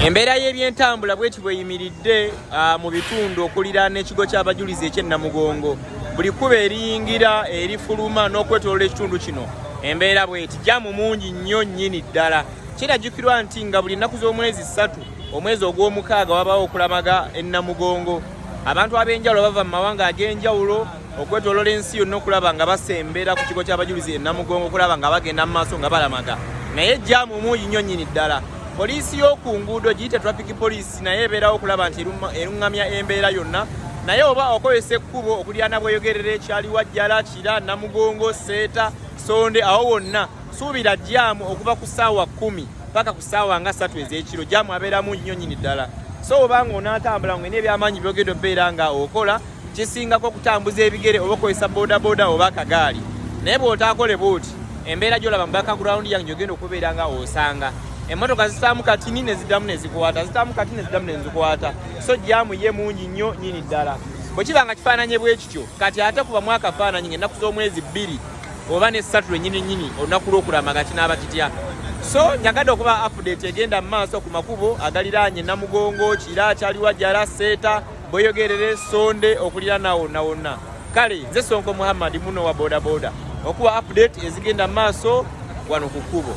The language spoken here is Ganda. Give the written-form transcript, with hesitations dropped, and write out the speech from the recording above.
Embeera y'ebyentambula bw'eti bweyimiridde mu bitundu okuliraana ekigo ky'abajulizi eky'e Namugongo. Buli kkubo eriyingira erifuluma n'okwetooloola ekitundu kino embeera bw'eti jaamu mungi nnyo nnyini ddala. Kiragikirwa nti nga buli nnaku z'omwezi 3 omwezi ogw'omukaaga wabaawo okulamaga e Namugongo. Abantu ab'enjawulo bava mu mawanga ag'enjawulo okwetooloola ensi yonna okulaba nga basembera ku kigo ky'abajulizi e Namugongo okulaba nga bagenda mu maaso nga balamaga. Naye jaamu mungi nnyo nnyini ddala. Poliisi y'oku nguudo giyite traffic police naye ebeerawo okulaba nti erungamya embeera yonna. Naye oba okozesa ekkubo okuliraana Bweyogerere, Kyaliwajjala, Kira, Namugongo, Seeta, Sonde, awo wonna suubira jaamu okuva ku ssaawa 10 paka ku ssaawa nga 3 ez'ekiro. Jaamu abeera mungi nnyo nnyini ddala. So oba ng'onaatambula ng'olina ebyamaanyi by'ogenda obeera nga okola, kisingako okutambuza ebigere oba okozesa boodabooda oba akagaali. Naye bw'otaakole bw'oti embeera gy'olaba mu background yange gy'ogenda okubeera nga osanga emmotoka zitaamu katini ne ziddamu ne zikwata, zitaamu katini ne ziddamu ne zikwata. So jaamu ye mungi nnyo nnyini ddala. Bwe kiba nga kifaananye bwe kityo kati ate kuba mu akafaananyi ng'ennaku z'omwezi 2 oba ne 3 lwennyini nnyini olunaku lw'okulamaga kinaaba kitya. So nyagadde okuba update egenda mu maaso ku makubo agaliraanye Namugongo, Kira, Kyaliwajjala, Seeta, Bweyogerere, Sonde okuliraana wonna wonna. Kale nze Sonko Muhammad muno wa boda boda okuba update ezigenda mu maaso wano ku kkubo.